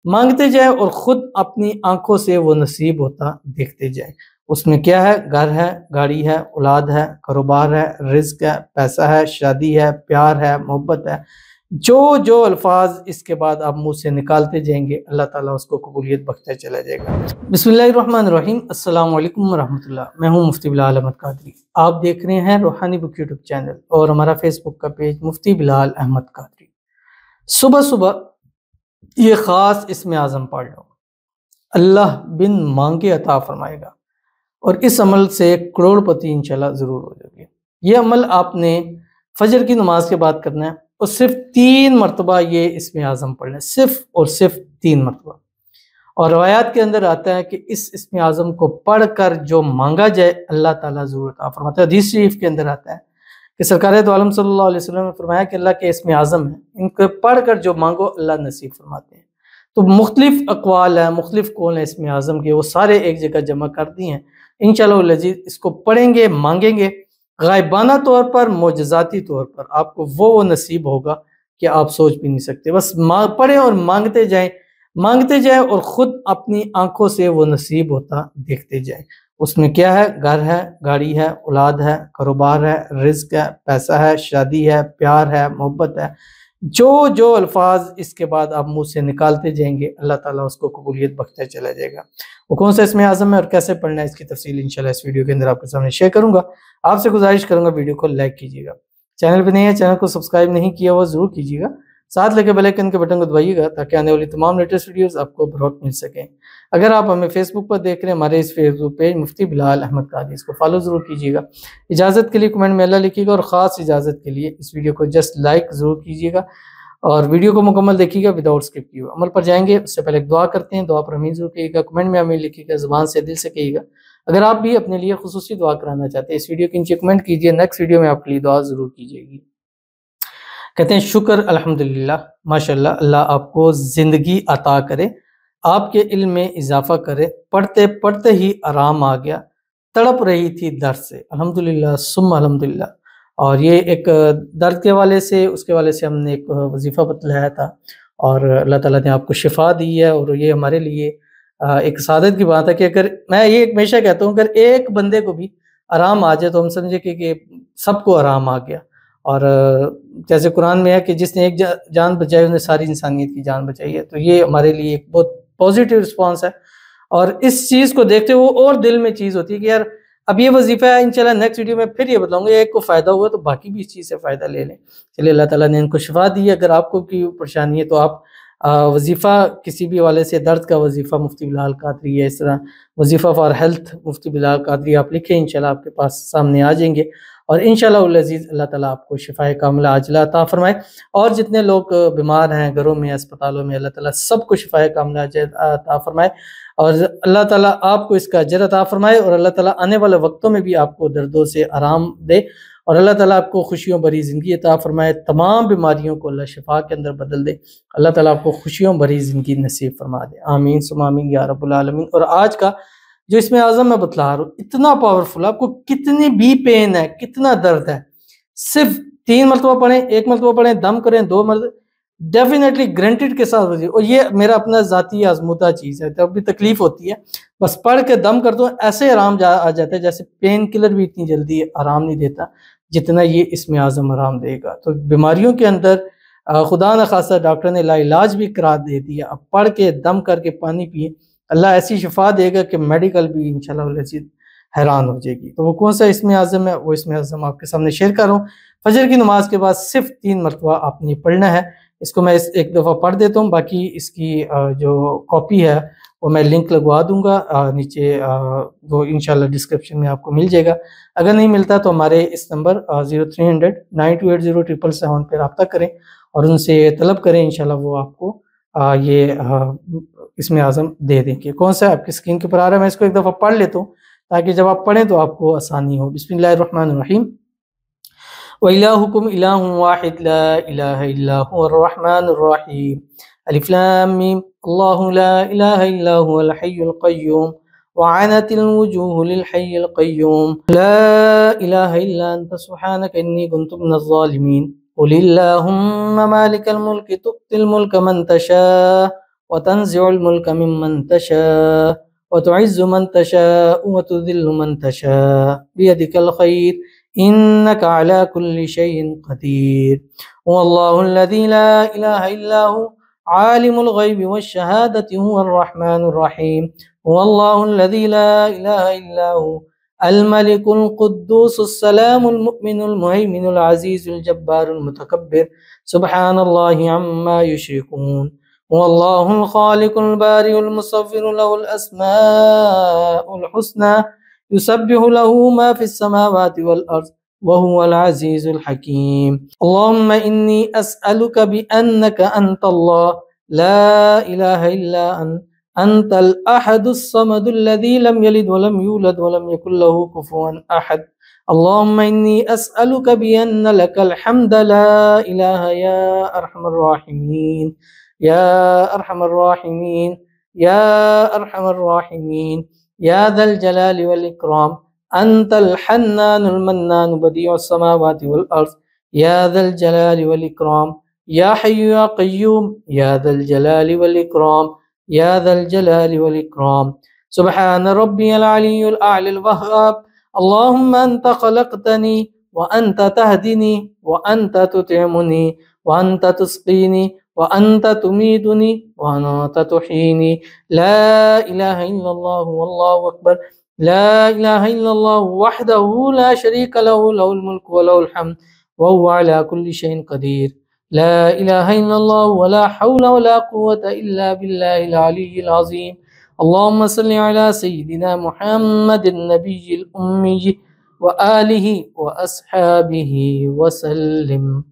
مانگتے جائیں اور خود اپنی آنکھوں سے وہ نصیب ہوتا دیکھتے جائیں۔ اس میں کیا ہے؟ گھر ہے، گاڑی ہے، اولاد ہے، کاروبار ہے، رزق ہے، پیسہ ہے، شادی ہے، پیار ہے، محبت ہے۔ جو الفاظ اس کے بعد آپ منہ سے نکالتے جائیں گے اللہ تعالیٰ اس کو قبولیت بخشتا چلا جائے گا۔ بسم اللہ الرحمن الرحیم۔ السلام علیکم ورحمۃ اللہ۔ میں ہوں مفتی بلال احمد قادری۔ آپ دیکھ رہے ہیں روحانی بک یوٹیوب چینل اور ہمارا فیس بک کا پیج مفتی بلال احمد قادری۔ صبح صبح یہ خاص اسم اعظم پڑھ لو، اللہ بن مانگے عطا فرمائے گا، اور اس عمل سے کروڑ پتی انشاءاللہ ضرور ہو جائے گی۔ یہ عمل آپ نے فجر کی نماز کے بعد کرنا ہے اور صرف 3 مرتبہ یہ اسم اعظم پڑھنا ہے، صرف اور صرف 3 مرتبہ۔ اور روایات کے اندر آتا ہے کہ اس اسم اعظم کو پڑھ کر جو مانگا جائے اللہ تعالیٰ ضرور عطا فرماتا ہے۔ حدیث شریف کے اندر آتا ہے کہ سرکار دو عالم صلی اللہ علیہ وسلم نے فرمایا کہ اللہ کے اسم اعظم ہیں، ان کو پڑھ کر جو مانگو اللہ نصیب فرماتے ہیں۔ تو مختلف اقوال ہیں، مختلف قول ہیں اسم اعظم کے، وہ سارے ایک جگہ جمع کر دی ہیں۔ انشاءاللہ العزیز اس کو پڑھیں گے، مانگیں گے، غائبانہ طور پر، معجزاتی طور پر آپ کو وہ نصیب ہوگا کہ آپ سوچ بھی نہیں سکتے۔ بس پڑھیں اور مانگتے جائیں اور خود اپنی آنکھوں سے وہ نصیب ہوتا دیکھتے جائیں۔ اس میں کیا ہے؟ گھر ہے، گاڑی ہے، اولاد ہے، کاروبار ہے، رزق ہے، پیسہ ہے، شادی ہے، پیار ہے، محبت ہے۔ جو الفاظ اس کے بعد آپ منہ سے نکالتے جائیں گے اللہ تعالیٰ اس کو قبولیت بخشتا چلا جائے گا۔ وہ کون سا اسم اعظم ہے اور کیسے پڑھنا ہے اس کی تفصیل انشاءاللہ اس ویڈیو کے اندر آپ کے سامنے شیئر کروں گا۔ آپ سے گزارش کروں گا ویڈیو کو لائک کیجیے گا، چینل پہ نہیں ہے چینل کو سبسکرائب نہیں کیا ہوا ضرور کیجیے گا، ساتھ لگے بیل آئیکن کے بٹن کو دبائیے گا تاکہ آنے والی تمام لیٹسٹ ویڈیوز آپ کو بروقت مل سکیں۔ اگر آپ ہمیں فیس بک پر دیکھ رہے ہیں ہمارے اس فیس بک پیج مفتی بلال احمد قادری، اس کو فالو ضرور کیجیے گا۔ اجازت کے لیے کمنٹ میں اللہ لکھیے گا، اور خاص اجازت کے لیے اس ویڈیو کو جسٹ لائک ضرور کیجیے گا اور ویڈیو کو مکمل دیکھیے گا وداؤٹ اسکپ کیے ہوئے۔ عمل پر جائیں گے اس سے پہلے ایک دعا کرتے ہیں، دعا پر امین ضرور کہیے گا، کمنٹ میں امین لکھیے گا، زبان سے دل سے کہیے گا۔ اگر آپ بھی اپنے لیے خصوصی دعا کرانا چاہتے ہیں اس ویڈیو کے نیچے کمنٹ کیجیے، نیکسٹ ویڈیو میں آپ کے لیے دعا ضرور کیجیے گی۔ کہتے ہیں شکر الحمدللہ، ماشاءاللہ، اللہ آپ کو زندگی عطا کرے، آپ کے علم میں اضافہ کرے، پڑھتے پڑھتے ہی آرام آ گیا، تڑپ رہی تھی درد سے، الحمدللہ ثم الحمدللہ۔ اور یہ ایک درد کے والے سے، اس کے والے سے ہم نے ایک وظیفہ بتلایا تھا، اور اللہ تعالیٰ نے آپ کو شفا دی ہے، اور یہ ہمارے لیے ایک سعادت کی بات ہے کہ اگر میں یہ ہمیشہ کہتا ہوں اگر ایک بندے کو بھی آرام آ جائے تو ہم سمجھے کہ سب کو آرام آ گیا۔ اور جیسے قرآن میں ہے کہ جس نے ایک جان بچائی انہیں ساری انسانیت کی جان بچائی ہے، تو یہ ہمارے لیے ایک بہت پازیٹیو رسپانس ہے۔ اور اس چیز کو دیکھتے ہوئے اور دل میں چیز ہوتی ہے کہ یار اب یہ وظیفہ ہے، انشاءاللہ نیکسٹ ویڈیو میں پھر یہ بتلاؤں گا، ایک کو فائدہ ہوا تو باقی بھی اس چیز سے فائدہ لے لیں۔ چلیے اللہ تعالیٰ نے ان کو شفا دی ہے۔ اگر آپ کو کوئی پریشانی ہے تو آپ وظیفہ کسی بھی والے سے، درد کا وظیفہ مفتی بلال قادری ہے، اس طرح وظیفہ فار ہیلتھ مفتی بلال قادری آپ لکھیں، انشاءاللہ آپ کے پاس سامنے آ جائیں گے، اور انشاءاللہ العزیز اللہ تعالیٰ آپ کو شفائے کاملہ عاجلہ عطا فرمائے۔ اور جتنے لوگ بیمار ہیں گھروں میں، اسپتالوں میں، اللہ تعالیٰ سب کو شفائے کاملہ عطا فرمائے، اور اللہ تعالیٰ آپ کو اس کا اجر عطا فرمائے، اور اللہ تعالیٰ آنے والے وقتوں میں بھی آپ کو دردوں سے آرام دے، اور اللہ تعالیٰ آپ کو خوشیوں بھری زندگی عطا فرمائے، تمام بیماریوں کو اللہ شفا کے اندر بدل دے، اللہ تعالیٰ آپ کو خوشیوں بھری زندگی نصیب فرما دے، آمین ثم آمین یا رب العالمین۔ اور آج کا جو اسم اعظم میں بتلا رہا ہوں اتنا پاورفل، آپ کو کتنی بھی پین ہے، کتنا درد ہے، صرف 3 مرتبہ پڑھیں، 1 مرتبہ پڑھیں، دم کریں 2 مرتبہ، ڈیفینیٹلی گرانٹیڈ کے ساتھ وجہ، اور یہ میرا اپنا ذاتی آزمودہ چیز ہے، جب بھی تکلیف ہوتی ہے بس پڑھ کے دم کر دو، ایسے آرام آ جاتا ہے جیسے پین کلر بھی اتنی جلدی آرام نہیں دیتا جتنا یہ اسم اعظم آرام دے گا۔ تو بیماریوں کے اندر خدا نخواستہ ڈاکٹر نے لا علاج بھی قرار دے دیا، اب پڑھ کے دم کر کے پانی پیئے، اللہ ایسی شفا دے گا کہ میڈیکل بھی انشاءاللہ العزیز حیران ہو جائے گی۔ تو وہ کون سا اسم اعظم ہے؟ وہ اسم اعظم آپ کے سامنے شیئر کر رہا ہوں۔ فجر کی نماز کے بعد صرف 3 مرتبہ آپ نے پڑھنا ہے۔ اس کو میں ایک دفعہ پڑھ دیتا ہوں، باقی اس کی جو کاپی ہے وہ میں لنک لگوا دوں گا نیچے، وہ انشاءاللہ ڈسکرپشن میں آپ کو مل جائے گا۔ اگر نہیں ملتا تو ہمارے اس نمبر 0300-9280 پہ رابطہ کریں اور ان سے طلب کریں، انشاءاللہ وہ آپ کو یہ اسم اعظم دے دیں گے۔ کون سا آپ کی اسکرین کے اوپر آ رہا ہے، میں اس کو ایک دفعہ پڑھ لیتا ہوں تاکہ جب آپ پڑھیں تو آپ کو آسانی ہو۔ بسم اللہ الرحمن الرحیم۔ وَإِلَٰهُكُمْ إِلَٰهٌ وَاحِدٌ لَا إِلَٰهَ إِلَّا هُوَ الرَّحْمَٰنُ الرَّحِيمُ ألف لام میم اللہ لا الہ الا هو الحی القیوم وعنت الوجوہ للحی القیوم لا الہ الا انت سبحانک انی کنت من الظالمین قل اللہم مالک الملک تؤتی الملک من تشاء وتنزع الملك ممن تشاء وتعز من تشاء وتذل من تشاء بيدك الخير إنك على كل شيء قدير. هو الله الذي لا إله إلا هو عالم الغيب والشهادة هو الرحمن الرحيم. هو الله الذي لا إله إلا هو الملك القدوس السلام المؤمن المهيمن العزيز الجبار المتكبر سبحان الله عما يشركون. هو الله الخالق البارئ المصور له الأسماء الحسنى يسبح له ما في السماوات والأرض وهو العزيز الحكيم. اللهم إني أسألك بأنك أنت الله لا إله إلا أنت الأحد الصمد الذي لم يلد ولم يولد ولم يكن له كفوا أحد. اللهم إني أسألك بأن لك الحمد لا إله يا أرحم الراحمين يا أرحم الراحمين يا أرحم الراحمين يا ذا الجلال والإكرام. أنت الحنان المنان بديع السماوات والأرض يا ذا الجلال والإكرام. يا حي يا قيوم يا ذا الجلال والإكرام يا ذا الجلال والإكرام. سبحان ربي العلي الأعلى الوهاب. اللهم أنت خلقتني وأنت تهدني وأنت تطعمني وأنت تسقيني وأنت تميتني وأنت تحييني. لا إله إلا الله والله أكبر. لا إله إلا الله وحده لا شريك له له الملك وله الحمد وهو على كل شيء قدير. لا إله إلا الله ولا حول ولا قوة إلا بالله العلي العظيم. اللهم صل على سيدنا محمد النبي الأمي وآله وأصحابه وسلم.